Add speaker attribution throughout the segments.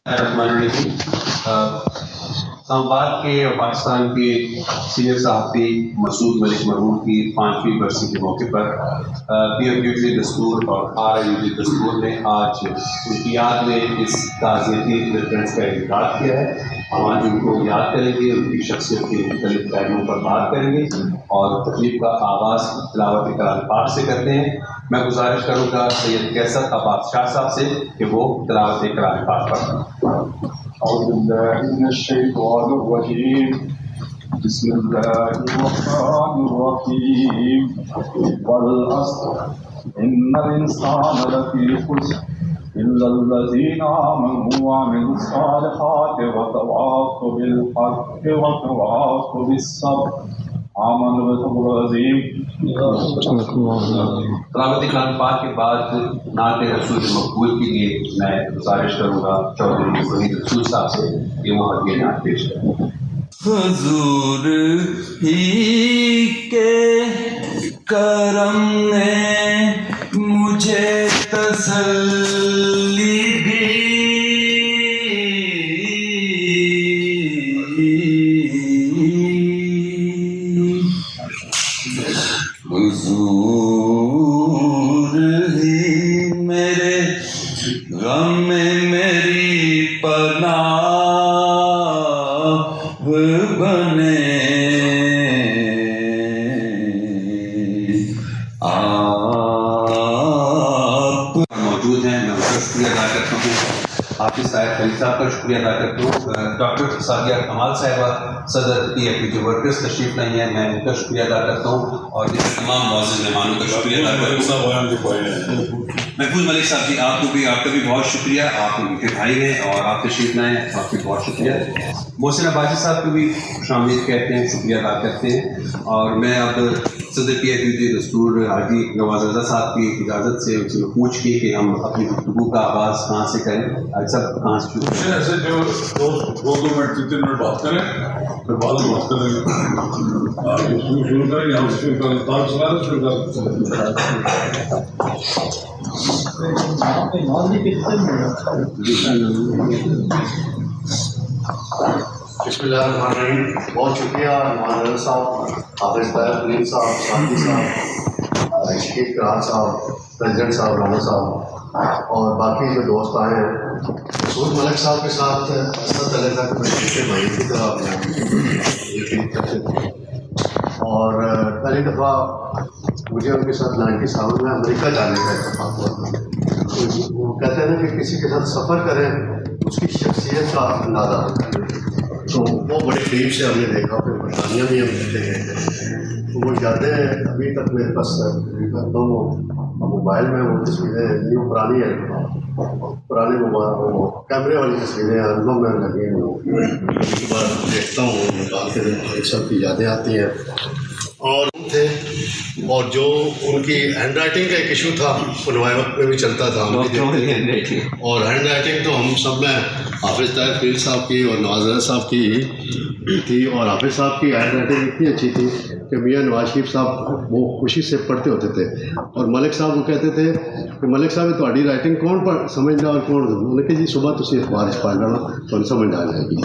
Speaker 1: الرحمن الرحیم۔ اسلام آباد کے اور پاکستان کے سینئر صحافی مسعود ملک مرحوم کی 5ویں برسی کے موقع پر PFUG دستور اور RIUG دستور نے آج ان کی یاد میں اس تعزیتی ریفرنس کا انعقاد کیا ہے۔ ہم آج ان کو یاد کریں گے، ان کی شخصیت کے مختلف پہلوؤں پر بات کریں گے اور تقریب کا آغاز تلاوت کلام پاک سے کرتے ہیں۔ میں گزارش کروں گا سید کیسر عباس شاہ صاحب سے کہ وہ تلاوت کلام پاک پڑھیں۔
Speaker 2: أعوذ بالله من الشيطان الرجيم بسم الله الرحمن الرحيم والعصر إن الإنسان لفي خسر إلا الذين آمنوا وعملوا الصالحات وتواصوا بالحق وتواصوا بالصبر آمن بالله العظيم۔
Speaker 1: تلاوت کلام پاک کے بعد نعت رسول مقبول کے لیے میں گزارش کروں گا چودھری وحید رسول صاحب سے کہ وہ یہ نعت پیش کریں۔
Speaker 3: حضور ہی کے کرم نے مجھے تسلی دی، حضور ہی میرے غم میں میری پناہ بنے، آپ
Speaker 1: موجود ہیں، میں ان کا شکریہ ادا کرتا ہوں۔ حافظ طاہر خلیل صاحب کا شکریہ ادا کرتا ہوں۔ ڈاکٹر سعدیہ کمال صاحبہ صدر PFUG ورکرز تشریف لائی ہیں، میں ان کا شکریہ ادا کرتا ہوں اور تمام معزز مہمانوں کا شکریہ ادا کرتا ہوں۔ محفوظ ملک صاحب جی، آپ کا بھی بہت شکریہ، آپ ان کے بھائی ہیں اور آپ تشریف لائے ہیں، آپ کا بہت شکریہ۔ محسن عباسی صاحب کو بھی خوش آمدید کہتے ہیں، شکریہ ادا کرتے ہیں۔ اور میں اب صدر PFUG دستور حاجی نواز رضا صاحب کی اجازت سے ان سے پوچھ کی کہ ہم اپنی گفتگو کا آغاز کہاں سے کریں۔ حاجی صاحب کہاں سے شروع کریں؟
Speaker 2: ایسے جو دو منٹ 3 منٹ بات کریں پھر بعد میں بات کریں گے۔ شروع کریں گے، ہم شروع کریں، تاج سنا شروع کریں۔
Speaker 4: بسم اللہ الرحمن الرحیم۔ بہت شکریہ نواز رضا صاحب، حافظ طاہر خلیل صاحب، سعدی صاحب، شکیل قرار صاحب، پریزیڈنٹ صاحب، رانا صاحب اور باقی جو دوست آئے ہیں۔ مسعود ملک صاحب کے ساتھ ایسا طلب تھا کہ میں چھوٹے بھائی کی طرح اور پہلی دفعہ مجھے ان کے ساتھ 97 میں امریکہ جانے کا اتفاق ہوا تھا۔ وہ کہتے ہیں نا کہ کسی کے ساتھ سفر کریں اس کی شخصیت کا اندازہ ہوتا ہے، تو وہ بڑے قریب سے ہم نے دیکھا، پھر برطانیہ بھی ہم دیکھتے گئے تھے۔ تو وہ یادیں ابھی تک میرے پاس دونوں موبائل میں وہ تصویریں جو پرانی ہیں، پرانے موبائل وہ کیمرے والی تصویریں البم میں لگی ہیں، ایک بار دیکھتا ہوں نکال کے ایک سب کی یادیں آتی ہیں۔ اور تھے اور جو ان کی ہینڈ رائٹنگ کا ایک ایشو تھا وہ نوائے وقت میں بھی چلتا تھا، اور ہینڈ رائٹنگ تو ہم سب میں حافظ طاہر خلیل صاحب کی اور نواز رضا صاحب کی تھی، اور حافظ صاحب کی ہینڈ رائٹنگ اتنی اچھی تھی کہ میاں نواز شریف صاحب وہ خوشی سے پڑھتے ہوتے تھے، اور ملک صاحب وہ کہتے تھے کہ ملک صاحب تہاڈی رائٹنگ کون پڑھ سمجھنا اور کون، انہوں نے کہا جی صبح تسی اخبار پڑھ لینا تو سمجھ آ جائے گی۔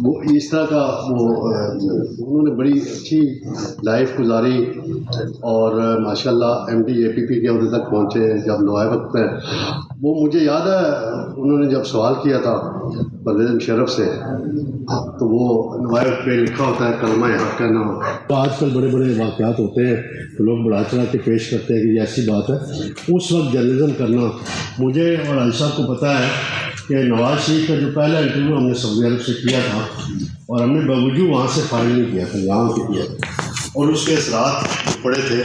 Speaker 4: وہ اس طرح کا وہ انہوں نے بڑی اچھی لائف گزاری، اور ماشاء اللہ MD APP کے عہدے تک پہنچے جب نوائے وقت میں۔ وہ مجھے یاد ہے انہوں نے جب سوال کیا تھا پرویز مشرف سے تو وہ نوائے وقت پہ لکھا ہوتا ہے کلمہ حق کہنا۔ آج کل بڑے بڑے واقعات ہوتے ہیں تو لوگ بڑھا چڑھا کے پیش کرتے ہیں کہ یہ ایسی بات ہے، اس وقت جرنلزم کرنا۔ مجھے اور علی صاحب کو پتہ ہے کہ نواز شریف کا جو پہلا انٹرویو ہم نے سعودی عرب سے کیا تھا اور ہم نے باوجود وہاں سے فائل نہیں کیا تھا، یہاں سے کیا تھا، اور اس کے اثرات پڑے تھے۔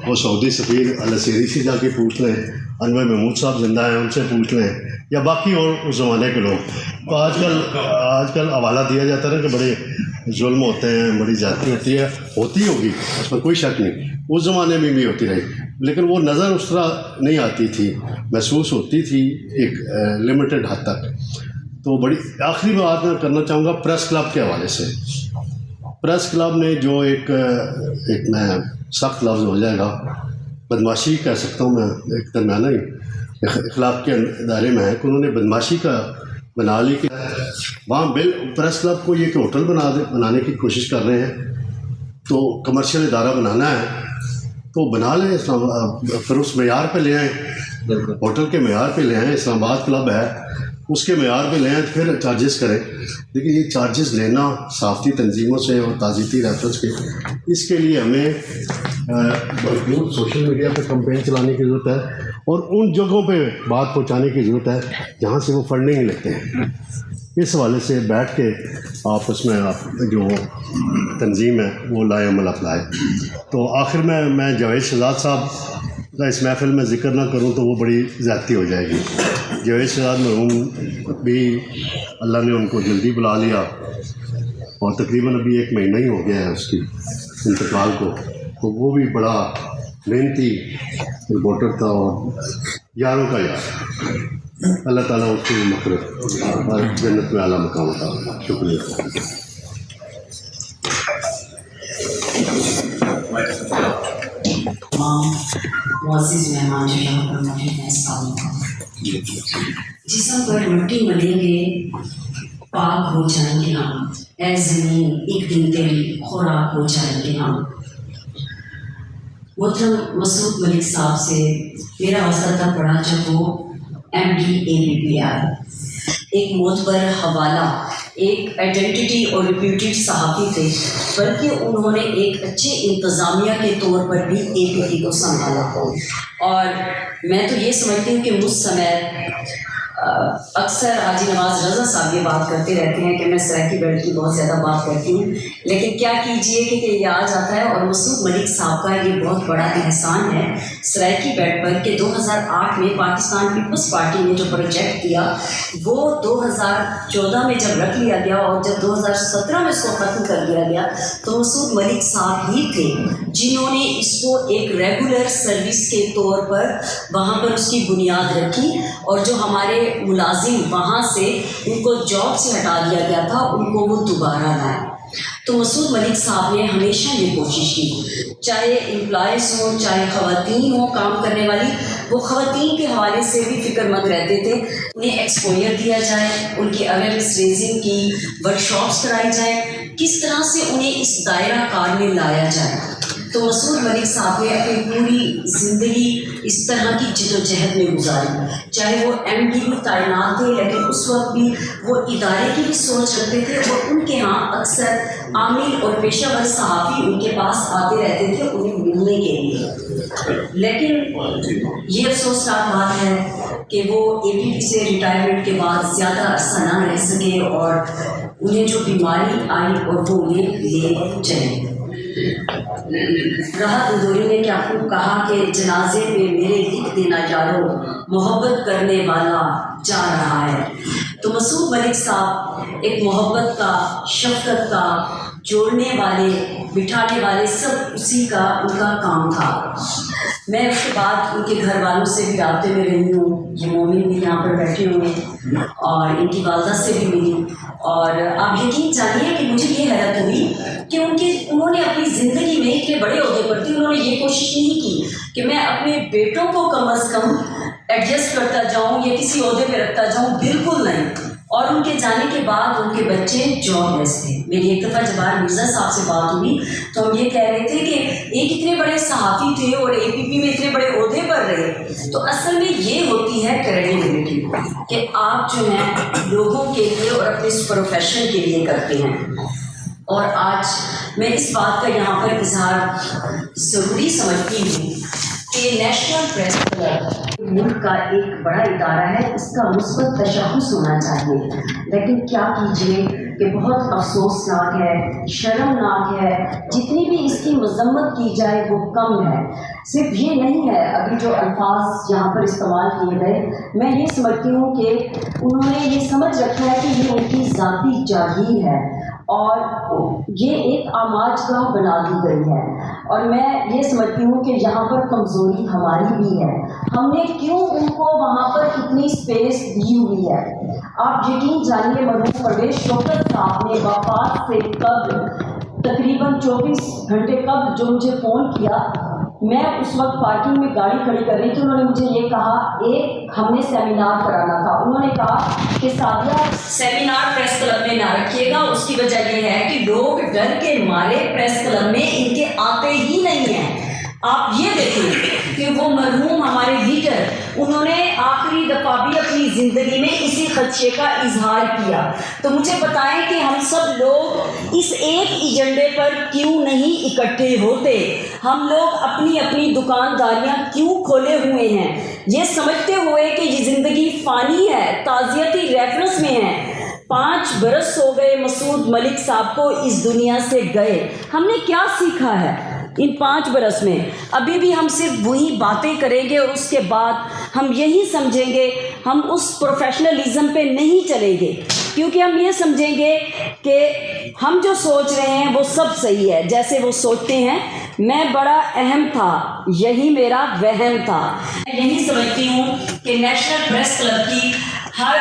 Speaker 4: وہ سعودی سفیر السیری سے جا کے پوچھ لیں، انور محمود صاحب زندہ ہیں ان سے پوچھ لیں، یا باقی اور اس زمانے کے لوگ۔ تو آج کل حوالہ دیا جاتا ہے کہ بڑے ظلم ہوتے ہیں، بڑی زیادتی ہوتی ہوگی، اس پر کوئی شک نہیں، اس زمانے میں بھی ہوتی رہی، لیکن وہ نظر اس طرح نہیں آتی تھی، محسوس ہوتی تھی ایک لمیٹڈ حد تک۔ تو بڑی آخری بات میں کرنا چاہوں گا پریس کلب کے حوالے سے۔ پریس کلب نے جو ایک میں سخت لفظ ہو جائے گا، بدماشی کہہ سکتا ہوں میں، ایک درمیانہ ہی اخلاق کے دائرے میں ہے کہ انہوں نے بنا لی کہ وہاں پریس کلب کو یہ کہ ہوٹل بنانے کی کوشش کر رہے ہیں، تو کمرشل ادارہ بنانا ہے تو بنا لیں، پھر اس معیار پہ لے آئیں، ہوٹل کے معیار پہ لے آئیں. اسلام آباد کلب ہے اس کے معیار پہ لے آئیں، پھر چارجز کریں. لیکن یہ چارجز لینا صحافتی تنظیموں سے اور تعزیتی ریفرنس کے، اس کے لیے ہمیں بھرپور سوشل میڈیا پہ کمپین چلانے کی ضرورت ہے اور ان جگہوں پہ بات پہنچانے کی ضرورت ہے جہاں سے وہ فنڈنگ لیتے ہیں. اس حوالے سے بیٹھ کے آپس میں آپ جو تنظیم ہے وہ لائے عمل اپلائے. تو آخر میں جاوید شہزاد صاحب کا اس محفل میں ذکر نہ کروں تو وہ بڑی زیادتی ہو جائے گی. جاوید شہزاد مرحوم بھی اللہ نے ان کو جلدی بلا لیا اور تقریباً ابھی 1 مہینہ ہی ہو گیا ہے اس کی انتقال کو. تو وہ بھی بڑا محنتی رپورٹر تھا اور یاروں کا یار. اللہ تعالیٰ اس کی مغفرت اور جنت میں اعلیٰ مقام تھا. شکریہ.
Speaker 5: معزز مہمان جو یہاں پر موجود ہیں، السلام علیکم. جسم پر مٹی ملیں گے پاک ہو جائیں گے ہم، اے زمین ایک دن تیری خوراک ہو جائیں گے ہم. محترم مسعود ملک صاحب سے میرا واسطہ پڑا جب وہ MD/ABPI ایک معتبر حوالہ، ایک آئیڈینٹی اور ریپیوٹیڈ صحافی تھے، بلکہ انہوں نے ایک اچھے انتظامیہ کے طور پر بھی APP کو سنبھالا. اور میں تو یہ سمجھتی ہوں کہ مجھ سمیت اکثر حاجی نواز رضا صاحب یہ بات کرتے رہتے ہیں کہ میں سرائکی بیلٹ کی بہت زیادہ بات کرتی ہوں، لیکن کیا کیجئے کہ یہ آ جاتا ہے. اور مسعود ملک صاحب کا یہ بہت بڑا احسان ہے سرائکی بیلٹ پر کہ 2008 میں پاکستان پیپلز پارٹی نے جو پروجیکٹ کیا وہ 2014 میں جب رکھ لیا گیا اور جب 2017 میں اس کو ختم کر دیا گیا تو مسعود ملک صاحب ہی تھے جنہوں نے اس کو ایک ریگولر سروس کے طور پر وہاں پر اس کی بنیاد رکھی. اور جو ہمارے ملازم وہاں سے ان کو جاب سے ہٹا دیا گیا تھا ان کو وہ دوبارہ لائے. تو مسعود ملک صاحب نے ہمیشہ یہ کوشش کی، چاہے امپلائیز ہوں چاہے خواتین ہوں کام کرنے والی، وہ خواتین کے حوالے سے بھی فکر مند رہتے تھے. انہیں ایکسپوئر دیا جائے، ان کی اویئرنیس ریزنگ کی ورکشاپس کرائی جائیں، کس طرح سے انہیں اس دائرہ کار میں لایا جائے. تو مسعود ملک صاحب نے اپنی پوری زندگی اس طرح کی جدوجہد میں گزاری. چاہے وہ MD بھی تعینات تھے لیکن اس وقت بھی وہ ادارے کی بھی سوچ رکھتے تھے اور ان کے ہاں اکثر عامل اور پیشہ ور صحافی ان کے پاس آتے رہتے تھے انہیں ملنے کے لیے. لیکن یہ افسوسناک بات ہے کہ وہ APP سے ریٹائرمنٹ کے بعد زیادہ عرصہ نہ رہ سکے اور انہیں جو بیماری آئی اور وہ انہیں لے چلے. راحت ندوری نے کیا خوب کہا کہ جنازے میں میرے لکھ دینا یارو محبت کرنے والا جا رہا ہے. تو مسعود ملک صاحب ایک محبت کا، شفقت کا، جوڑنے والے، بٹھانے والے، سب اسی کا ان کا کام تھا. میں اس کے بعد ان کے گھر والوں سے بھی رابطے میں رہی ہوں، یہ مومن بھی یہاں پر بیٹھے ہوئے اور ان کی والدہ سے بھی ملی. اور آپ یقین جانیے کہ مجھے یہ حیرت ہوئی کہ انہوں نے اپنی زندگی میں اتنے بڑے عہدے پر تھی، انہوں نے یہ کوشش نہیں کی کہ میں اپنے بیٹوں کو کم از کم ایڈجسٹ کرتا جاؤں یا کسی عہدے پہ رکھتا جاؤں، بالکل نہیں. اور ان کے جانے کے بعد ان کے بچے جاب لیس تھے. میری ایک دفعہ جبار مرزا صاحب سے بات ہوئی تو ہم یہ کہہ رہے تھے کہ ایک اتنے بڑے صحافی تھے اور APP میں اتنے بڑے عہدے پر رہے. تو اصل میں یہ ہوتی ہے کریڈیبلٹی کہ آپ جو ہیں لوگوں کے لیے اور اپنے اس پروفیشن کے لیے کرتے ہیں. اور آج میں اس بات کا یہاں پر اظہار ضروری سمجھتی ہوں کہ نیشنل پریس کلب ملک کا ایک بڑا ادارہ ہے، اس کا مثبت تشخص ہونا چاہیے. لیکن کیا کیجیے کہ بہت افسوسناک ہے، شرمناک ہے، جتنی بھی اس کی مذمت کی جائے وہ کم ہے. صرف یہ نہیں ہے، ابھی جو الفاظ یہاں پر استعمال کیے گئے میں یہ سمجھتی ہوں کہ انہوں نے یہ سمجھ رکھا ہے کہ یہ ان کی ذاتی جاگیر ہے اور یہ ایک آماج گاہ بنا دی گئی ہے. اور میں یہ سمجھتی ہوں کہ یہاں پر کمزوری ہماری بھی ہے. ہم نے کیوں ان کو وہاں پر اتنی اسپیس دی ہوئی ہے؟ آپ یقین جانیے مرحوم پرویز شوکت صاحب نے وفات سے قبل تقریباً 24 گھنٹے قبل جو مجھے فون کیا
Speaker 6: میں اس وقت پارکنگ میں گاڑی کھڑی کر رہی تھی. انہوں نے مجھے یہ کہا، ایک ہم نے سیمینار کرانا تھا. انہوں نے کہا کہ سعدیہ
Speaker 5: سیمینار پریس کلب میں نہ رکھیے گا. اس کی وجہ یہ ہے کہ لوگ ڈر کے مارے پریس کلب میں ان کے آتے ہی نہیں ہیں. آپ یہ دیکھیں کہ وہ مرحوم ہمارے لیڈر، انہوں نے آخری دفعہ بھی اپنی زندگی میں اسی خدشے کا اظہار کیا. تو مجھے بتائیں کہ ہم سب لوگ اس ایک ایجنڈے پر کیوں نہیں اکٹھے ہوتے؟ ہم لوگ اپنی اپنی دکانداریاں کیوں کھولے ہوئے ہیں، یہ سمجھتے ہوئے کہ یہ زندگی فانی ہے، تعزیتی ریفرنس میں ہے. 5 برس ہو گئے مسعود ملک صاحب کو اس دنیا سے گئے. ہم نے کیا سیکھا ہے ان 5 برس میں؟ ابھی بھی ہم صرف وہی باتیں کریں گے اور اس کے بعد ہم یہی سمجھیں گے، ہم اس پروفیشنلزم پہ نہیں چلیں گے، کیونکہ ہم یہ سمجھیں گے کہ ہم جو سوچ رہے ہیں وہ سب صحیح ہے جیسے وہ سوچتے ہیں. میں بڑا اہم تھا، یہی میرا وہم تھا. میں یہی سمجھتی ہوں کہ نیشنل پریس کلب کی ہر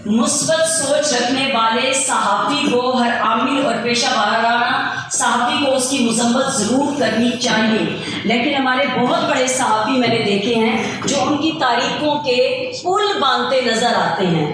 Speaker 5: مثبت سوچ رکھنے والے صحافی کو، ہر عامل اور پیشہ وارانہ صحافی کو اس کی مذمت ضرور کرنی چاہیے. لیکن ہمارے بہت بڑے صحافی میں نے دیکھے ہیں جو ان کی تعریفوں کے پل باندھتے نظر آتے ہیں،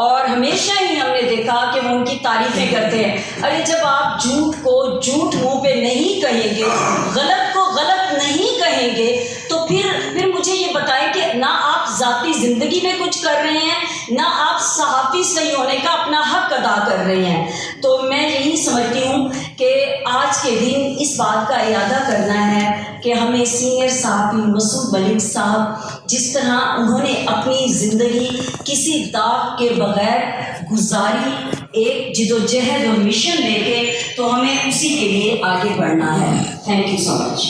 Speaker 5: اور ہمیشہ ہی ہم نے دیکھا کہ وہ ان کی تعریفیں کرتے ہیں. ارے جب آپ جھوٹ کو جھوٹ منہ پہ نہیں کہیں گے، غلط کو غلط نہیں کہیں گے، تو پھر مجھے یہ بتائیں کہ نہ آپ ذاتی زندگی میں کچھ کر رہے ہیں، نہ آپ صحافی صحیح ہونے کا اپنا حق ادا کر رہے ہیں. تو میں یہی سمجھتی ہوں کہ آج کے دن اس بات کا اعادہ کرنا ہے کہ ہمیں سینئر صحافی مسعود ملک صاحب جس طرح انہوں نے اپنی زندگی کسی داغ کے بغیر گزاری، ایک جد و جہد اور مشن لے کے، تو ہمیں اسی کے لیے آگے بڑھنا ہے. تھینک یو سو مچ.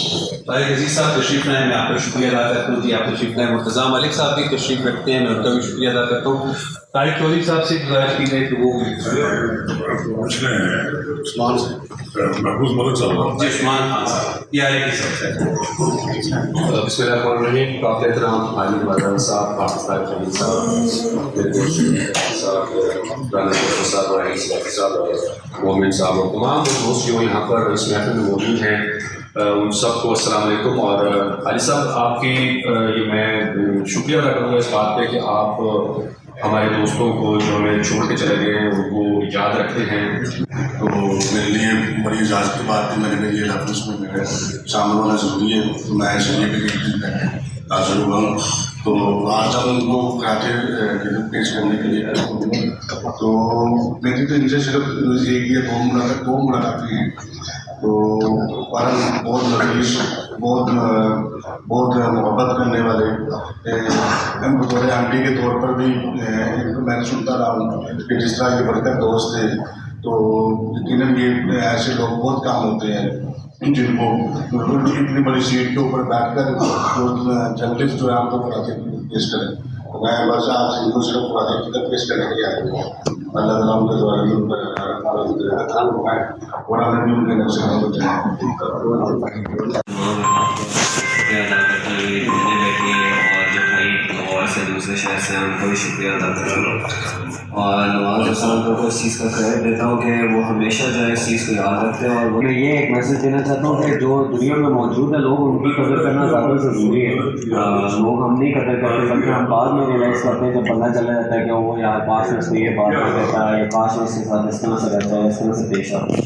Speaker 1: طارق عزیز صاحب تشریف لائیں، میں آپ کا شکریہ ادا کرتا ہوں. جی آپ تشریف لائیں. مرتضیٰ ملک صاحب بھی تشریف رکھتے ہیں، میں ان کا بھی شکریہ ادا کرتا ہوں. طارق چودھری صاحب سے گزارش کی جائے کہ وہ
Speaker 2: محفوظ ملک صاحب.
Speaker 1: جی عثمان خان صاحب پی آر اے کی سر.
Speaker 7: بسم اللہ الرحمن الرحیم. قابل احترام عالم بادل صاحب، حافظ طارق حمید صاحب، میرے دوست صاحب رانا صاحب، رئیس صاحب، مومن صاحب اور تمام دوست جو یہاں پر اس محفل میں موجود ہیں، ان سب کو السلام علیکم. اور علی صاحب آپ کی یہ میں شکریہ ادا کروں گا اس بات پہ کہ آپ ہمارے دوستوں کو جو ہمیں چھوڑ کے چلے گئے ہیں ان کو یاد رکھتے ہیں.
Speaker 8: تو میرے لیے بڑی اعزاز کی بات ہے. میرے لفظ میں میرے شامل ہونا ضروری ہے. تو میں شریف کے حاضر ہوا ہوں. تو آج ہم ان کو کراتے پیش کرنے کے لیے، تو میری تو ان سے صرف یہ 2 ملاقاتیں ہیں. تو فوراً بہت لطیف، بہت محبت کرنے والے، بطور آنٹی کے طور پر بھی میں سنتا رہا ہوں کہ جس طرح یہ بڑھکر دوست تھے. تو یقیناً یہ ایسے لوگ بہت کام ہوتے ہیں جن کو اتنی بڑی سیٹ کے اوپر بیٹھ کر جرنلسٹ جو ہے آپ کو پڑھاتے پیش کریں. میں بس آپ سے ان کو صرف پڑھاتے پیش کرنے کے لیے آیا ہوں. اللہ تعالیٰ ان کے دوارا بھی ان پر اور ہمیں بھی ان کے نقص
Speaker 9: دوسرے شہر سے ان کو بھی شکریہ ادا کرتا ہوں. اور نواز حسن کو اس چیز کا کریڈٹ دیتا ہوں کہ وہ ہمیشہ جو ہے اس چیز کو یاد رکھتے ہیں. اور میں یہ ایک میسج دینا چاہتا ہوں کہ جو دنیا میں موجود ہے لوگ ان کی قدر کرنا زیادہ ضروری ہے. لوگ ہم نہیں قدر کرتے بلکہ ہم بعد میں ریلائز کرتے ہیں جب بندہ چلا جاتا ہے کہ وہ یار پاس میں سے یہ بات کر دیتا ہے، یا پاس میں اس کے ساتھ اس طرح سے رہتا ہے، اس طرح سے پیش آتا ہے.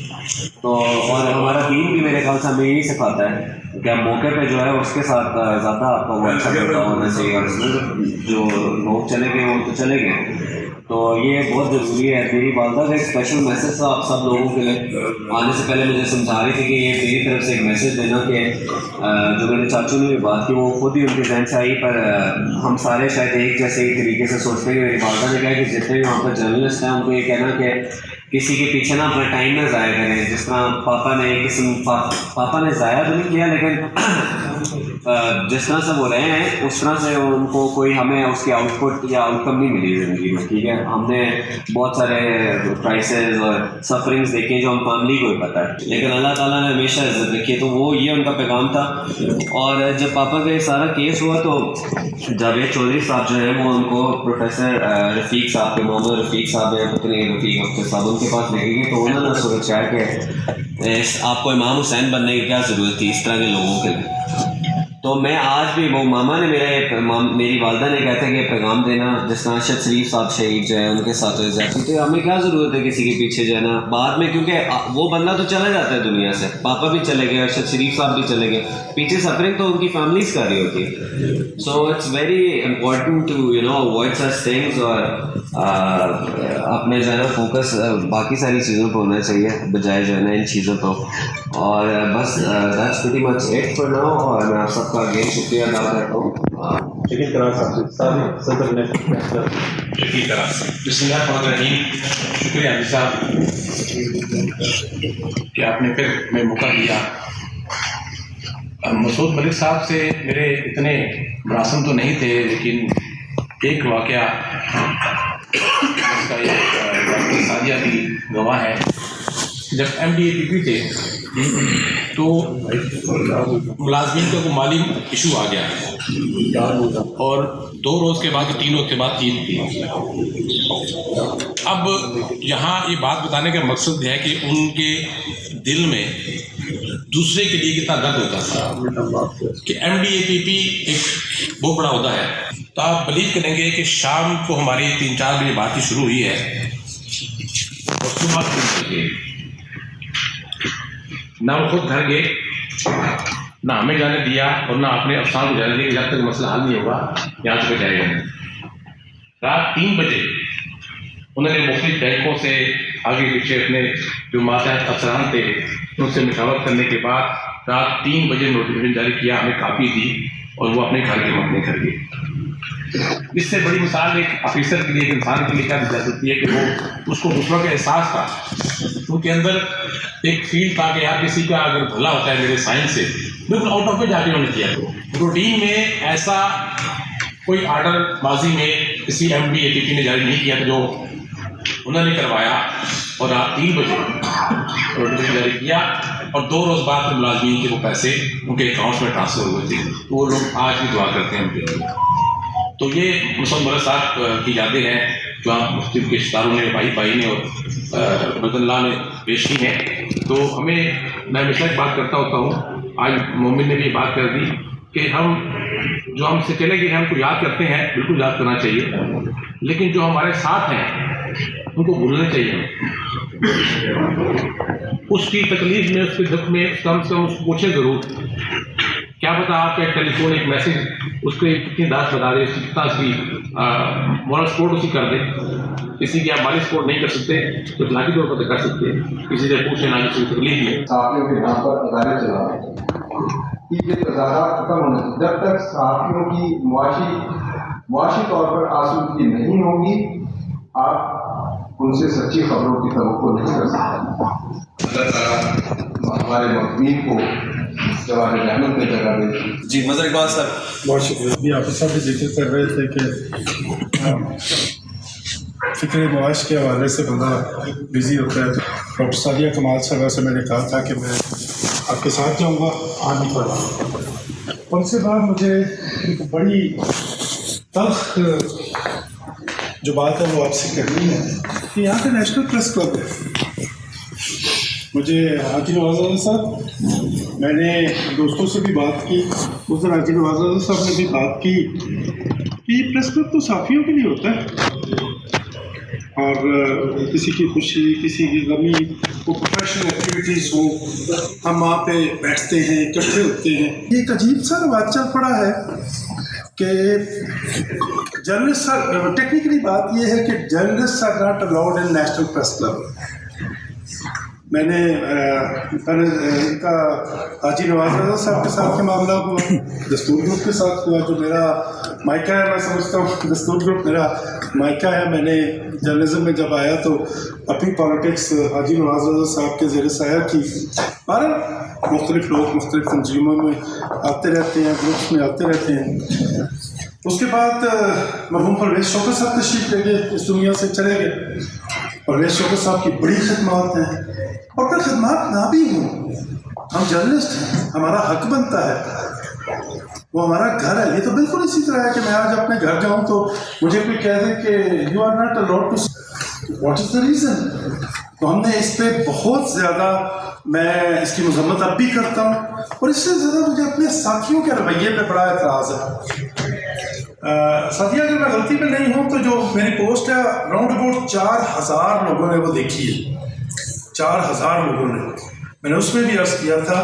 Speaker 9: تو اور ہمارا دین بھی میرے خیال سے ہمیں یہی سکھاتا ہے کہ موقع پہ جو ہے اس کے ساتھ زیادہ آپ کو وہ اچھا کرتا ہونا چاہیے. اور اس میں جو لوگ چلے گئے وہ تو چلے گئے. تو یہ بہت ضروری ہے. میری والدہ کا ایک اسپیشل میسج تھا آپ سب لوگوں کے لیے. آنے سے پہلے مجھے سمجھا رہی تھی کہ یہ میری طرف سے ایک میسج دینا کہ جو میرے چاچو نے بھی بات کی وہ خود ہی ان کے ذہن سے آئی، پر ہم سارے شاید ایک جیسے ہی طریقے سے سوچتے ہیں. میری والدہ نے کہا کہ جتنے بھی وہاں پر جرنلسٹ ہیں ان کو یہ کہنا کہ کسی کے پیچھے نا اپنا ٹائم نہ ضائع کریں. جس طرح پاپا نے ضائع تو نہیں کیا، لیکن جس طرح سے وہ رہے ہیں اس طرح سے ان کو کوئی ہمیں اس کی آؤٹ پٹ یا آؤٹ کم نہیں ملی زندگی میں. ٹھیک ہے، ہم نے بہت سارے کرائسز اور سفرنگس دیکھے جو ہم فیملی کو ہی پتہ ہے، لیکن اللہ تعالیٰ نے ہمیشہ عزت رکھی ہے. تو وہ یہ ان کا پیغام تھا. اور جب پاپا کا یہ سارا کیس ہوا تو جاوید چودھری صاحب جو ہیں وہ ان کو پروفیسر رفیق صاحب کے محمد رفیق صاحب ہیں پتنی رفیق اختر صاحب ان کے پاس لے گئے. تو انہوں نے سوچا کہ آپ کو امام حسین بننے کی کیا ضرورت تھی اس طرح کے لوگوں کے لیے. تو میں آج بھی وہ ماما نے میری والدہ نے کہا تھا کہ پیغام دینا جس طرح ارشد شریف صاحب شہید جو ہے ان کے ساتھ زیادتی، تو ہمیں کیا ضرورت ہے کسی کے پیچھے جو ہے نا بعد میں، کیونکہ وہ بندہ تو چلا جاتا ہے دنیا سے، پاپا بھی چلے گئے، ارشد شریف صاحب بھی چلے گئے، پیچھے سفرنگ تو ان کی فیملیز کر رہی ہوتی ہے. So it's very important to avoid such things, اور اپنے جو ہے نا فوکس باقی ساری چیزوں پہ ہونا چاہیے بجائے جو ہے نا ان چیزوں پہ. اور بس that's pretty much it for now, اور میں آپ سب کا اگین شکریہ ادا کرتا ہوں.
Speaker 10: بسم اللہ الرحمن الرحیم. شکریہ علی صاحب کہ آپ نے پھر میں موقع دیا. مسعود ملک صاحب سے میرے اتنے مراسم تو نہیں تھے، لیکن ایک واقعہ اس کا ڈاکٹر سعدیہ کی گواہ ہے. جب MDAPP تھے تو ملازمین کا کوئی مالی ایشو آ گیا، اور 2 روز کے بعد 3 روز کے بعد عید تھی. اب یہاں یہ بات بتانے کا مقصد ہے کہ ان کے دل میں دوسرے کے لیے کتنا درد ہوتا تھا کہ MDAPP ایک بہت بڑا عہدہ ہے. تو آپ بلیو کریں گے کہ شام کو ہماری 3-4 بجے بات شروع ہوئی ہے، اور صبح نہ وہ خود گھر گئے، نہ ہمیں جانے دیا، اور نہ اپنے افسان کو جانے دیا کہ جب تک مسئلہ حل نہیں ہوگا یہاں سے جائے گا. رات 3 بجے انہوں نے مختلف بینکوں سے آگے پیچھے اپنے جو ماتحت افسران تھے ان سے مشاورت کرنے کے بعد رات 3 بجے نوٹیفکیشن جاری کیا، ہمیں کاپی دی، اور وہ اپنے گھر کے اپنے گھر گئے. اس سے بڑی مثال ایک آفیسر کے لیے، ایک انسان کے لیے کیا دی جا سکتی ہے کہ وہ اس کو دوسروں کا احساس تھا، ان کے اندر ایک فیل تھا کہ یار کسی کا اگر بھلا ہوتا ہے میرے سائنس سے، بالکل آؤٹ آف جا کے انہوں نے کیا. روٹین میں ایسا کوئی آرڈر ماضی میں کسی MDAPP نے جاری نہیں کیا تھا جو انہوں نے کروایا، اور رات 3 بجے نوٹیفکیشن جاری کیا، اور 2 روز بعد ملازمین کے وہ پیسے ان کے اکاؤنٹس میں ٹرانسفر ہوئے تھے. تو وہ لوگ آج بھی دعا کرتے ہیں ان کے لیے. تو یہ مسعود ملک صاحب کی یادیں ہیں جو آپ مختلف کے ستاروں نے، بھائی نے اور بدن اللہ نے پیش کی ہیں. تو میں ہمیشہ ایک بات کرتا ہوتا ہوں، آج مومن نے بھی یہ بات کر دی کہ ہم جو ہم سے چلے گئے ہم کو یاد کرتے ہیں، بالکل یاد کرنا چاہیے، لیکن جو ہمارے ساتھ ہیں ان کو بھولنا چاہیے. اس کی تکلیف میں، اس کے دکھ میں کم سے کم اس کو پوچھیں ضرور. کیا پتا آپ کا ایک ٹیلی فون، ایک میسج اس کو کتنی داس بتا دے، اس کی کتنا اس کی مورل سپورٹ اسی کر دے. کسی کی آپ مالی سپورٹ نہیں کر سکتے تو اخلاقی طور پر کر سکتے ہیں، کسی سے پوچھیں نہ کسی کی تکلیف میں.
Speaker 11: صحافیوں کے نام پر ادارے چلا یہ تضادات ختم ہونے سے جب تک صحافیوں کی معاشی طور پر آسودگی نہیں ہوگی، آپ ان سے سچی خبروں کی توقع نہیں کر سکتے. اللہ تعالیٰ ہمارے مقبول کو جواہر رحمت میں جگہ دے.
Speaker 1: جی مظہر اقبال صاحب.
Speaker 12: بہت شکریہ. ابھی آپ صاحب بھی ذکر کر رہے تھے کہ فکر معاش کے حوالے سے بندہ بزی ہوتا ہے. ڈاکٹر سعدیہ کمال صاحبہ سے میں نے کہا تھا کہ میں آپ کے ساتھ جاؤں گا، آنے پر ان سے بعد مجھے ایک بڑی تلخ جو بات ہے وہ آپ سے کرنی ہے کہ یہاں پہ نیشنل پریس کلب ہے. مجھے حاجی نواز صاحب، میں نے دوستوں سے بھی بات کی، اس دن حاجی نواز صاحب نے بھی بات کی کہ یہ پریس کلب تو صحافیوں کے لیے ہوتا ہے، اور کسی کی خوشی، کسی کی غمی، وہ پروفیشنل ایکٹیویٹیز ہوں، ہم وہاں پہ بیٹھتے ہیں، اکٹھے ہوتے ہیں. ایک عجیب سا رواج چل پڑا ہے کہ جرنلسٹ، ٹیکنیکلی بات یہ ہے کہ journalist are not allowed in National Press Club. میں نے ان کا حاجی نواز رضا صاحب کے ساتھ کے معاملہ ہوا، دستور گروپ کے ساتھ ہوا جو میرا مائکہ ہے. میں سمجھتا ہوں دستور گروپ میرا مائکہ ہے. میں نے جرنلزم میں جب آیا تو اپنی پالیٹکس حاجی نواز رضا صاحب کے زیر سایہ کی. بہرحال مختلف لوگ مختلف تنظیموں میں آتے رہتے ہیں، گروپس میں آتے رہتے ہیں. اس کے بعد مرحوم پرویز شوکت صاحب تشریف لے گئے، اس دنیا سے چلے گئے. پرویز شوکت صاحب کی بڑی خدمات ہیں، اور اگر خدمات نہ بھی ہوں، ہم جرنلسٹ ہیں، ہمارا حق بنتا ہے، وہ ہمارا گھر ہے. یہ تو بالکل اسی طرح ہے کہ میں آج اپنے گھر جاؤں تو مجھے کوئی کہہ دے کہ you are not allowed to, what is the reason? تو ہم نے اس پہ بہت زیادہ، میں اس کی مذمت اب بھی کرتا ہوں، اور اس سے زیادہ مجھے اپنے ساتھیوں کے رویے پہ بڑا اعتراض ہے۔ ساتھی اگر میں غلطی پہ نہیں ہوں تو جو میری پوسٹ ہے راؤنڈ اباؤٹ 4000 لوگوں نے وہ دیکھی ہے، 4000 لوگوں نے۔ میں نے اس میں بھی عرض کیا تھا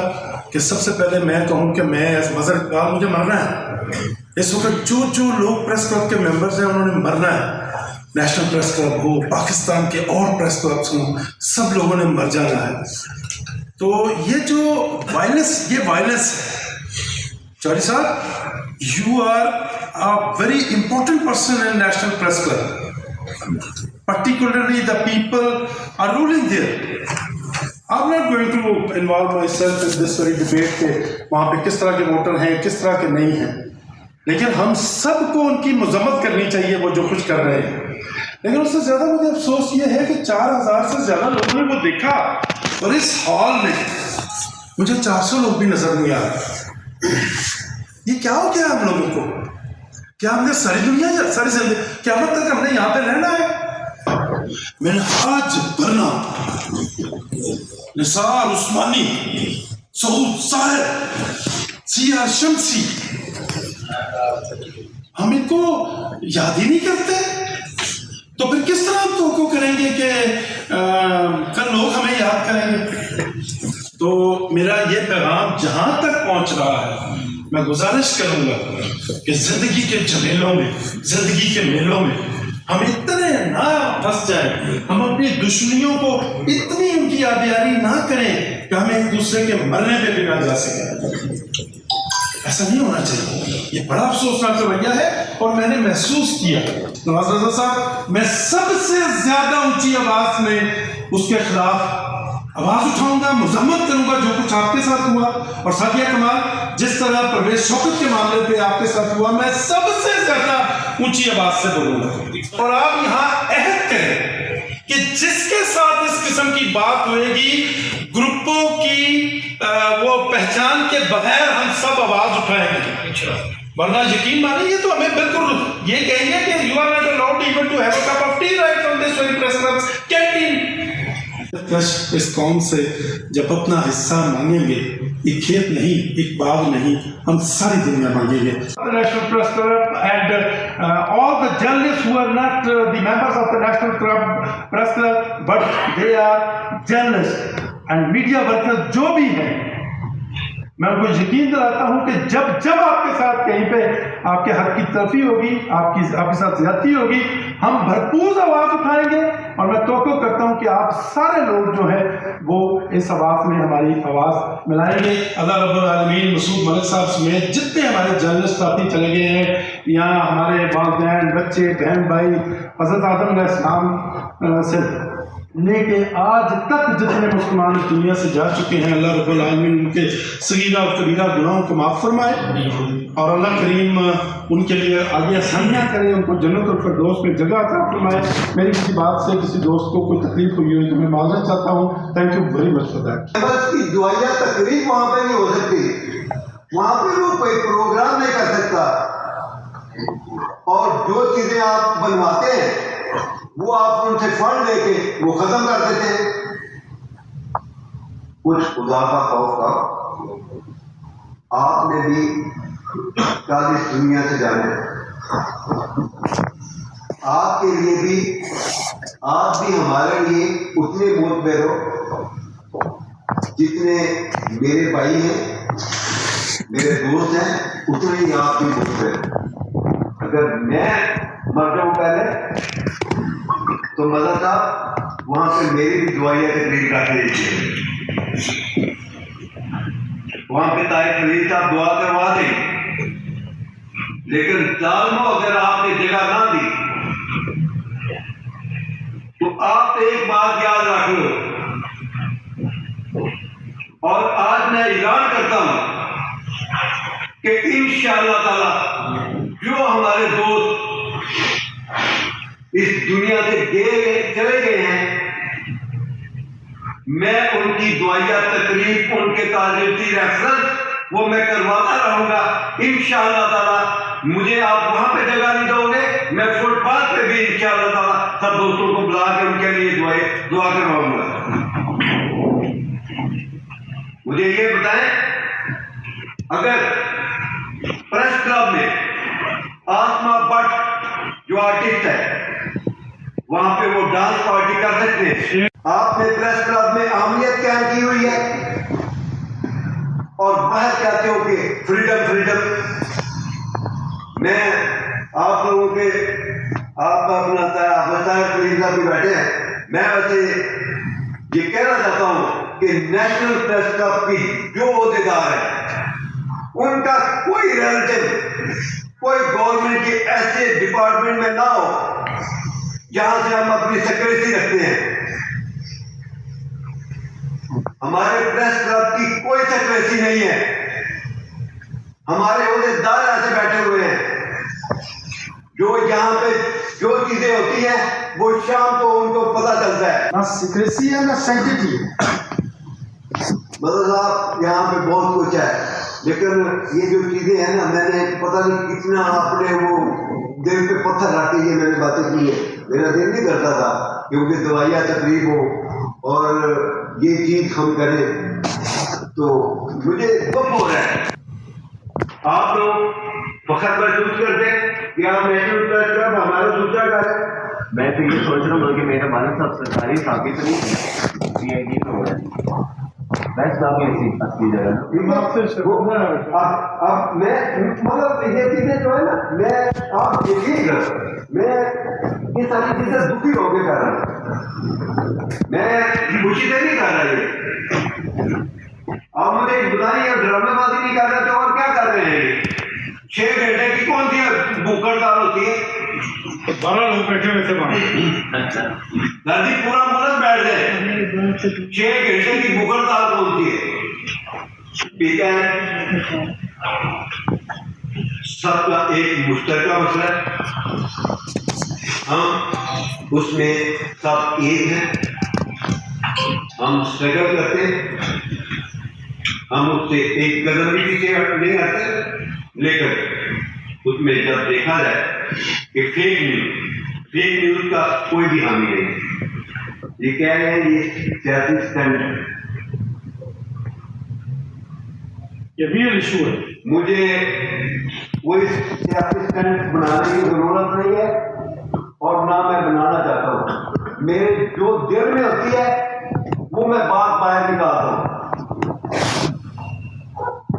Speaker 12: کہ سب سے پہلے میں کہوں کہ میں ایز مظہر اقبال مجھے مرنا ہے۔ اس وقت جو لوگ پریس کلب کے ممبرز ہیں انہوں نے مرنا ہے، نیشنل پریس کلب ہو، پاکستان کے اور پریس کلبس ہوں، سب لوگوں نے مر جانا ہے۔ تو یہ جو وائلنس، یہ وائلنس ہے۔ Chaudhry sahab, you are a very important person in National Press Club. Particularly the people are ruling there. I'm not going to involve myself in this very debate کہ وہاں پہ کس طرح کے ووٹر ہیں، کس طرح کے نہیں ہیں، لیکن ہم سب کو ان کی مذمت کرنی چاہیے وہ جو کچھ کر رہے ہیں۔ لیکن اس سے زیادہ مجھے افسوس یہ ہے کہ 4000 سے زیادہ لوگوں نے وہ دیکھا، اور اس ہال میں مجھے 400 لوگ بھی نظر نہیں آ رہے۔ یہ کیا ہو گیا ہم لوگوں کو؟ کیا ہم نے ساری دنیا یا ساری زندگی قیامت تک ہم نے یہاں پہ رہنا ہے؟ منہاج برنا، نثار عثمانی، سعود صاحب، سیاہ شمسی، ہم ان کو یاد ہی نہیں کرتے، تو پھر کس طرح ہم توقع کریں گے کہ کل لوگ ہمیں یاد کریں گے؟ تو میرا یہ پیغام جہاں تک پہنچ رہا ہے، میں گزارش کروں گا کہ زندگی کے جھمیلوں میں، زندگی کے میلوں میں ہم اتنے نہ پھنس جائیں، ہم اپنی دشمنیوں کو اتنی ان کی آبیاری نہ کریں کہ ہم ایک دوسرے کے مرنے پہ بھی نہ جا سکیں۔ ایسا نہیں ہونا چاہیے، یہ بڑا افسوسناک رویہ ہے، اور میں نے محسوس کیا نواز رضا صاحب، میں سب سے زیادہ اونچی آواز میں اس کے خلاف آواز اٹھاؤں گا، مذمت کروں گا جو کچھ آپ کے ساتھ ہوا، اور سعدیہ کمال جس طرح پرویز شوکت کے معاملے پہ آپ کے ساتھ ہوا، میں سب سے زیادہ اونچی آواز سے بولوں گا۔ اور آپ یہاں عہد کریں کہ جس کے ساتھ اس قسم کی بات ہوئے گی، گروپوں کی وہ پہچان کے بغیر ہم سب آواز اٹھائیں گے، ورنہ یقین مانیں یہ تو ہمیں بالکل یہ کہیں گے کہ you are not allowed even to have a cup of tea right from this very press club's canteen. اس قوم سے جب اپنا حصہ مانگیں گے، ایک کھیت نہیں، ایک باغ نہیں، ہم ساری دنیا مانگیں گے۔ National Press Club and all the journalists who are not the members of the National Press Club but they are journalists and media workers جو بھی ہیں، میں ان کو یقین دلاتا ہوں کہ جب آپ کے ساتھ کہیں پہ آپ کے حق کی تلفی ہوگی، آپ کے ساتھ زیادتی ہوگی، ہم بھرپور آواز اٹھائیں گے، اور میں توقع کرتا ہوں کہ آپ سارے لوگ جو ہیں وہ اس آواز میں ہماری آواز ملائیں گے۔ اللہ رب العالمین مسعود ملک صاحب سمیت جتنے ہمارے جرنلسٹ ساتھی چلے گئے ہیں یہاں، ہمارے والدین، بچے، بہن بھائی، حضرت آدم علیہ السلام سے لے کے آج تک جتنے مسلمان اس دنیا سے جا چکے ہیں، اللہ رب العالمین ان کے صغیرہ اور کبیرہ گناہوں کو معاف فرمائے، اور اللہ کریم ان کے لیے آگے آسانیاں کرے، ان کو جنت الفردوس میں جگہ عطا فرمائے۔ میری کسی بات سے کسی دوست کو کوئی تکلیف ہوئی ہوئی تو میں معذرت چاہتا ہوں۔ Thank you very much for that.
Speaker 13: بس کی دعائیہ تقریب وہاں پہ نہیں ہو سکتی، وہاں پہ وہ کوئی پروگرام نہیں کر سکتا، اور جو چیزیں آپ بنواتے ہیں وہ آپ ان سے فنڈ لے کے وہ ختم کر دیتے ہیں۔ کچھ خدا کا خوف تھا، آپ نے بھی اس دنیا سے جانے، آپ کے لیے بھی، آپ بھی ہمارے لیے اتنے معتبر ہو جتنے میرے بھائی ہیں، میرے دوست ہیں، اتنے ہی آپ بھی معتبر ہیں۔ اگر میں مر جاؤں پہلے تو مزہ تھا وہاں پہ میری بھی دعائیہ تقریر کر دیجیے، وہاں پہ طاہر خلیل صاحب دعا کروا دیں، لیکن ظالموں اگر آپ نے جگہ نہ دی تو آپ ایک بات یاد رکھ لو، اور آج میں اعلان کرتا ہوں کہ انشاءاللہ تعالی جو ہمارے دوست اس دنیا سے چلے گئے ہیں، میں ان کی دعائیہ تقریب، ان کے تعلیمی ریفرنس وہ میں کرواتا رہوں گا انشاءاللہ تعالی۔ مجھے آپ وہاں پہ جگہ نہیں دو گے، میں فٹ پاتھ پہ بھی انشاءاللہ تعالیٰ سب دوستوں کو بلا کے ان کے لیے دعا کرواؤں گا۔ مجھے یہ بتائیں، اگر پریس کلب میں آسما بٹ جو آرٹسٹ ہے وہاں پہ وہ ڈانس پارٹی کر سکتے ہیں، آپ نے پریس کلب میں عاملیت قائم کی ہوئی ہے اور باہر کہتے ہو کہ فریڈم۔ میں آپ لوگوں کے آپ اپنا فریضہ بھی بیٹھے ہیں، میں ویسے یہ کہنا چاہتا ہوں کہ نیشنل پریس کلب کی جو عہدیدار ہے ان کا کوئی ریلیٹو کوئی گورنمنٹ کے ایسے ڈپارٹمنٹ میں نہ ہو جہاں سے ہم اپنی سیکریسی رکھتے ہیں۔ ہمارے پریس کلب کی کوئی سیکریسی نہیں ہے، ہمارے عہدیدار ایسے بیٹھے ہوئے ہیں جو یہاں پہ جو چیزیں ہوتی ہیں وہ شام کو ان کو پتہ چلتا ہے۔
Speaker 12: نہ سیکریسی ہے نہ سینٹیٹی ہے۔
Speaker 13: مطلب صاحب یہاں پہ بہت کچھ ہے، لیکن یہ جو چیزیں ہیں نا، میں نے پتہ نہیں کتنا اپنے وہ دل پہ پتھر رکھ کے یہ میں نے باتیں کی ہے، میرا دل نہیں کرتا تھا کیونکہ دوائیاں تقریب ہو اور یہ چیز ہم کریں، تو مجھے دکھ ہو رہا ہے۔ آپ لوگ فخر محسوس کرتے کہ آپ نیشنل پریس کلب ہمارا دوسرا گھر ہے۔
Speaker 9: میں تو یہ سوچ رہا ہوں کہ میرے والد صاحب سرکاری صحافی تو نہیں ہے، پی آئی ڈی تو ہے، بیسٹ آپ کی اصلی جگہ
Speaker 13: اب میں مطلب یہ چیزیں جو ہے نا، میں آپ یقین کر میں یہ ساری چیزیں دکھی ہو کے کر رہا ہوں، میں خوشی سے نہیں کر رہا یہ۔ آپ مجھے بتائیے ڈرامے بازی نہیں کر رہے تو اور کیا کر رہے ہیں؟ 6 گھنٹے کی کون سی بھوک ہڑتال ہوتی ہے؟
Speaker 12: 12 لوگ بیٹھے ہوئے تھے وہاں،
Speaker 13: دادی پورا ملک بیٹھ گئے، 6 گھنٹے کی بھوک ہڑتال کون سی ہے؟ ٹھیک ہے، سب کا ایک مشترکہ مسئلہ ہے، ہم اس میں سب ایک ہیں، ہم اسٹرگل کرتے ہیں، ہم اس سے ایک قدم بھی پیچھے نہیں ہٹتے، لیکن اس میں جب دیکھا جائے کہ فیک نیوز کا کوئی بھی حامی نہیں، یہ کہہ رہے ہیں یہ سیاسی اسٹنٹ ہے،
Speaker 12: یہ ریئل ایشو ہے۔
Speaker 13: مجھے کوئی سیاسی اسٹنٹ بنانے کی ضرورت نہیں ہے اور نہ میں بنانا چاہتا ہوں، میرے جو دل میں ہوتی ہے وہ میں بات باہر نکالتا ہوں۔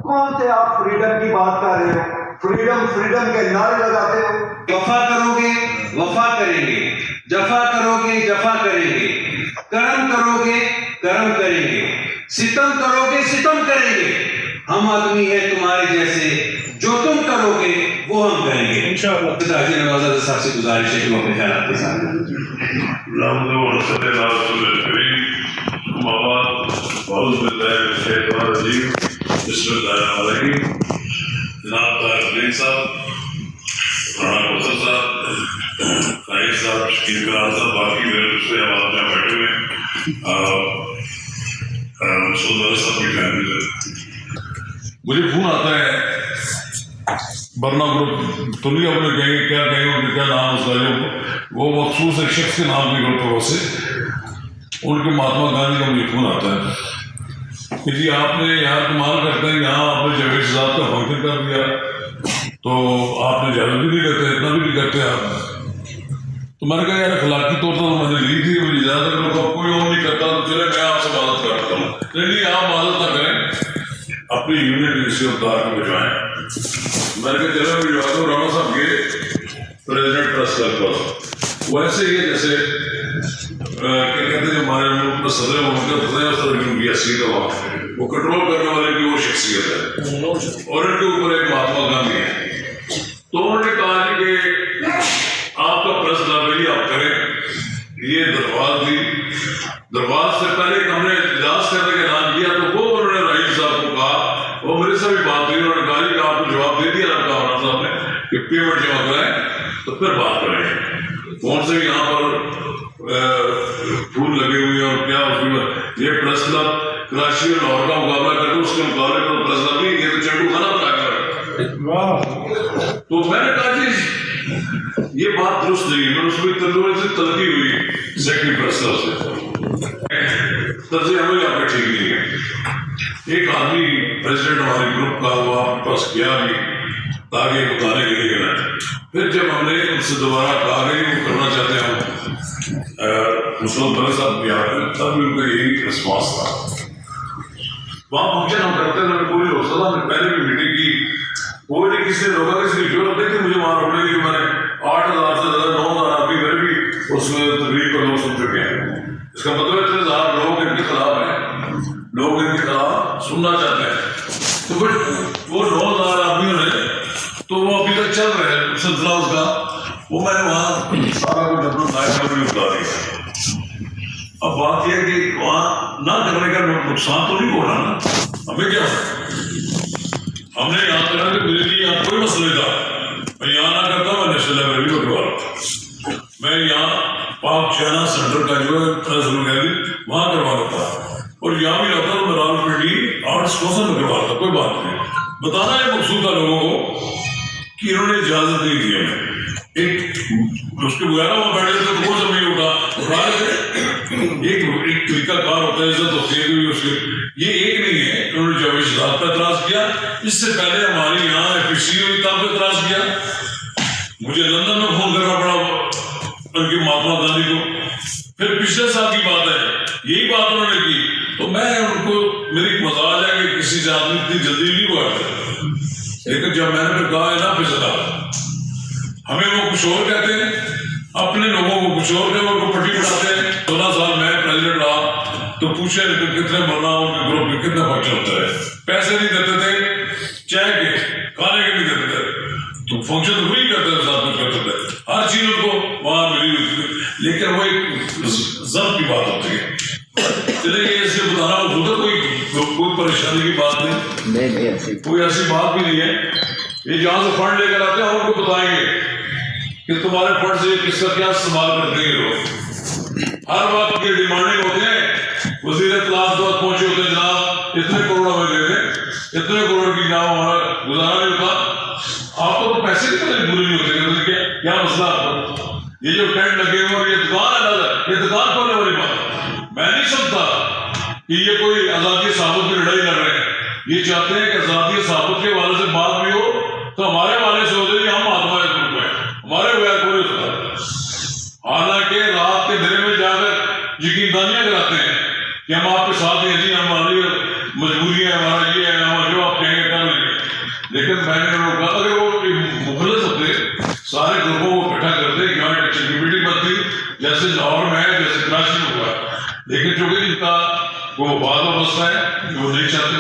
Speaker 13: کون سے آپ فریڈم کی بات کر رہے ہو؟ فریڈم کے نعرے لگاتے ہو۔
Speaker 1: وفا کرو گے وفا کریں گے، جفا کرو گے جفا کریں گے، کرم کرو گے کرم کریں گے، ستم کرو گے ستم کریں گے، ہم آدمی ہیں تمہارے جیسے، جو تم کرو گے وہ ہم کریں گے انشاءاللہ۔ حاجی نوازہ صاحب سے گزارش ہے کہ وہ اپنے خیالات کے ساتھ
Speaker 2: بسم اللہ الرحمن الرحیم۔ جناب طاہر صاحب، رانا کوثر صاحب، طاہر صاحب، شکیل کران صاحب، باقی میرے دوسرے احباب میں بیٹھے ہوئے ہیں، مسعود والا صاحب کی فیملی ہے۔ مجھے فون آتا ہے برنا گروپ تو نہیں اپنے کہیں گے کیا کہیں گے کیا نام اس کا، وہ مخصوص ایک شخص کے نام کی گروپ سے ان کے مہاتما گاندھی کا مجھے فون آتا ہے کہ جی آپ نے یہاں کمال کرتے ہیں، یہاں آپ نے جاوید صاحب کا فنکشن کر دیا تو آپ نے اجازت بھی نہیں کرتے، اتنا بھی نہیں کرتے آپ۔ تو میں نے کہا یار اخلاقی طور پر میں نے لی تھی، مجھے اجازت ہے، کوئی اور نہیں کرتا تو چلے میں آپ سے مدد کرتا ہوں، لیکن آپ مدد نہ کریں، اپنی یونٹ کسی اقدار کو بجوائیں۔ میں نے کہا چلو بجوا دو، رانا صاحب کے پریزیڈنٹ ٹرسٹ کا ویسے ہی جیسے کیا کہتے ہیں ہمارے ملک میں صدر مملکت ہے، اس طرح کی ان کی حیثیت ہے، وہ کنٹرول کرنے والے کی وہ شخصیت ہے، اور ان کے اوپر ایک مہاتما گاندھی ہے۔ تو انہوں نے کہا کہ آپ کا پریس لائبریری آپ کریں، یہ درخواست دی، درخواست سے پہلے ہم نے اجلاس کرنے کا اعلان کیا تو وہ انہوں نے رئیس صاحب کو کہا، وہ میرے سے بھی بات ہوئی، انہوں نے کہا کہ آپ کو جواب دے دیا رانا صاحب نے کہ پیمنٹ جمع کرائیں تو پھر بات کریں۔ کون سے یہاں پر پھول لگے ہوئے ہیں اور کیا اس میں یہ پریس کلب کراچی اور لاہور کا مقابلہ کرتے اس کے مقابلے پر پریس کلب نہیں، یہ تو چنڈو خانہ بنا کر تو میں درست نہیں ہے. میں اس میں ترقی ہوئی سیکٹری پریس سے طرز عمل آپ کا ٹھیک نہیں ہے. ایک آدمی پریزیڈنٹ ہمارے گروپ کا وہ آپ کے پاس گیا بھی تاکہ بتانے کے لیے گیا. پھر جب ہم نے ان سے دوبارہ کہا کہ وہ کرنا چاہتے ہیں ہم مسلم بھائی صاحب بھی آ رہے تب بھی ان کا یہی رسپانس تھا. وہاں فنکشن ہم کرتے ہیں. پوری حوصلہ ہم نے پہلے بھی میٹنگ کی. کوئی نہیں کسی نے روکا, کسی کی ضرورت نہیں تھی مجھے وہاں روکنے کی. میں نے 8,000 سے زیادہ 9,000 آدمی پھر بھی اس میں تقریب کو لوگ سن چکے ہیں. اس کا مطلب اتنے زیادہ لوگ ان کے خلاف ہیں, لوگ ان کے خلاف سننا چاہتے ہیں. تو پھر وہ 9,000 آدمیوں نے تو وہ ابھی تک چل رہے ہیں سلسلہ اس کا. وہ میں نے وہاں سارا کچھ اپنا نائب میں اتار دیا. اب بات یہ ہے کہ وہاں نہ کرنے کا نقصان تو نہیں ہو رہا نا. ہمیں کیا ہم نے یاد کرا کہ میرے لیے یہاں کوئی مسئلہ تھا. میں یہاں نہ کرتا, میں نیشنل لائبریری میں کروا رہا. میں یہاں پاک چائنا سینٹر کا جو ہے وہاں کروا رہا تھا, اور یہاں بھی رہتا تو میں راولپنڈی آرٹس کونسل میں کروا رہا تھا. کوئی بات نہیں. بتانا یہ مقصود تھا لوگوں کو کہ انہوں نے اجازت نہیں دی ہمیں. ایک اس کے بغیر وہاں بیٹھے تھے تو وہ سب نہیں ہوتا. ایک طریقہ کار ہوتا ہے, عزت ہوتی ہے اس کے. یہ ایک نہیں ہے کہ انہوں نے جاوید شہزاد پہ اعتراض کیا. اس سے پہلے ہماری یہاں FPC نے کتاب پہ اعتراض کیا. مجھے لندن میں فون کرنا پڑا ان کی مہاتما گاندھی کو. پھر پچھلے سال کی بات ہے, یہی بات انہوں نے کی. تو میں ان کو میری مزاج ہے کہ کسی سے آدمی اتنی جلدی نہیں بڑھتا. لیکن جب میں نے پھر کہا ہے نا پھسلا, ہمیں وہ کچھ اور کہتے ہیں, اپنے لوگوں کو کچھ اور ان کو پٹی پڑھاتے ہیں. 16 سال میں پریزیڈنٹ رہا تو پوچھے کتنے مرنا ان کے گروپ میں کتنا فنکشن ہوتا ہے. پیسے نہیں دیتے تھے, چائے کے کھانے کے نہیں دیتے تھے, تو فنکشن تو وہی کرتے تھے, ساتھ میں کرتے تھے. ہر چیز ان کو وہاں ملی ہوئی تھی. لیکن وہ ایک ضبط کی بات ہوتی ہے. چلے یہ اس سے بتانا ہوتا, کوئی پریشانی کی بات نہیں, کوئی ایسی بات بھی نہیں ہے. یہ جہاں سے فنڈ لے کر آتے ہیں ہم ان کو بتائیں گے کہ تمہارے فنڈ سے کس کا کیا استعمال کرتے ہیں. لوگ ہر بات کی ڈیمانڈنگ ہوتے ہیں. وزیر اطلاعات کے بعد پہنچے ہوتے ہیں, جناب اتنے کروڑ ہمیں دے دیں, اتنے کروڑ کی جناب ہمارا گزارا نہیں ہوتا. آپ کو تو پیسے کی طرح پوری نہیں ہوتے. کیا مسئلہ آپ کو؟ یہ جو ٹینٹ لگے ہوئے اور یہ دکان ہے, یہ دکان کھولنے والی بات میں نہیں سمجھتا کہ یہ کوئی آزادی صحافت کی لڑائی لڑ رہے ہیں. یہ چاہتے ہیں کہ آزادی صحافت کے والے سے بات بھی ہو تو ہمارے والے سے ہو جائے ہم مہاتما گروپ ہیں, ہمارے بغیر کوئی ہوتا ہے. حالانکہ رات کے دھرے میں جا کر یقین دانیاں کراتے ہیں کہ ہم آپ کے ساتھ ہیں جی, ہماری مجبوری ہے, ہمارا یہ ہے, ہمارا جو آپ کہیں گے کر لیں گے. لیکن میں نے کہا اگر وہ مخلص ہوتے سارے گروپوں کو اکٹھا کرتے, یہاں ایکشن کمیٹی بنتی جیسے لاہور میں ہے, جیسے کراچی میں ہوا. لیکن چونکہ ان کا وہ بعد وابستہ ہے جو نہیں چاہتے,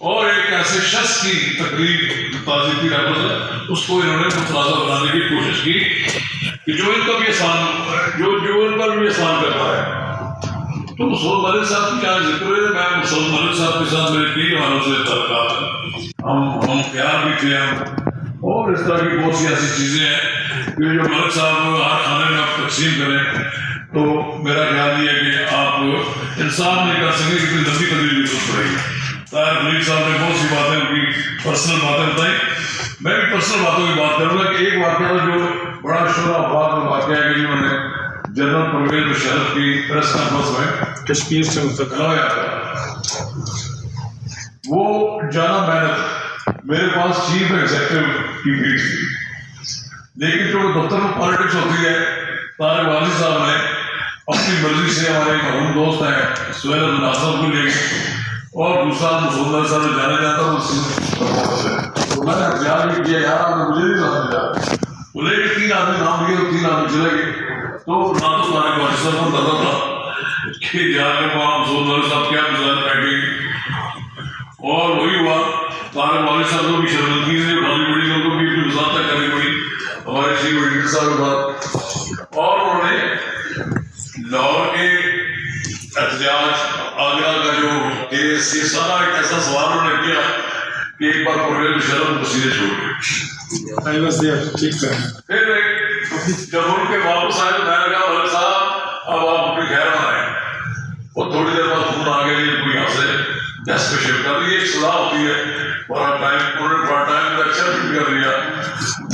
Speaker 2: اور ایک ایسے شخص کی تقریر تازی کی رفت ہے اس کو انہوں نے متنازع بنانے کی کوشش کی کہ جو ان کا بھی آسان, جو ان پر بھی آسان کرتا ہے. تو مسعود ملک صاحب کی کیا ذکر ہے. میں مسعود ملک صاحب کے ساتھ میرے کئی حالوں سے تعلقات ہیں, ہم پیار بھی تھے ہم, اور اس طرح کی بہت سی ایسی چیزیں ہیں کہ جو ملک صاحب ہر کھانے میں آپ تقسیم کریں تو میرا خیال یہ ہے کہ آپ انصاف نہیں کر سکیں. کتنی لمبی تقریر کی ضرورت پڑے گی. طاہر ملک صاحب نے بہت سی باتیں ان کی پرسنل باتیں بتائیں. میں بھی پرسنل باتوں کی بات کروں گا کہ ایک واقعہ جو بڑا شور افواہ کا واقعہ ہے کہ انہوں نے جنرل پرویز مشرف کی پریس کانفرنس میں
Speaker 12: کشمیر سے
Speaker 2: کرایا تھا. وہ جانا محنت میرے پاس چیف ایگزیکٹو کی بھی تھی, لیکن جو دفتر میں پالیٹکس ہوتی ہے, طارق والی صاحب نے اپنی مرضی سے ہمارے محروم دوست ہیں سہیل ناصر کو لے گئے, اور دوسرا مسعود صاحب نے جانے جاتا تو میں نے اختیار بھی کیا, یار مجھے نہیں سمجھ آیا. وہ لے کے 3 آدمی نام لیے اور 3 آدمی چلے گئے. تو نہ تو طارق والی صاحب کو پتا تھا کہ جانے وہاں مسعود صاحب کیا مزاج بیٹھے گی, اور وہی ہوا. طارق والی صاحب کو بھی شرمندگی سے اٹھانی پڑی, ان کو بھی اپنی وضاحت کرنی پڑی ہمارے چیف ایڈیٹر صاحب کے بعد. اور انہوں نے لاہور کے احتجاج, آگرہ کا جو کیس, یہ سارا ایک ایسا سوال انہوں نے کیا کہ ایک بار پرویز مشرف پسینے چھوڑ گئے. پھر جب ان کے واپس آئے تو میں نے کہا ملک صاحب اب آپ اپنی خیر بنائیں. اور تھوڑی دیر بعد فون آ گیا کوئی یہاں سے ڈیسک پہ شفٹ کر لی. ایک صلاح ہوتی ہے, بڑا ٹائم انہوں نے بڑا ٹائم لیکچر بھی کر لیا.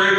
Speaker 2: 1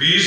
Speaker 2: 20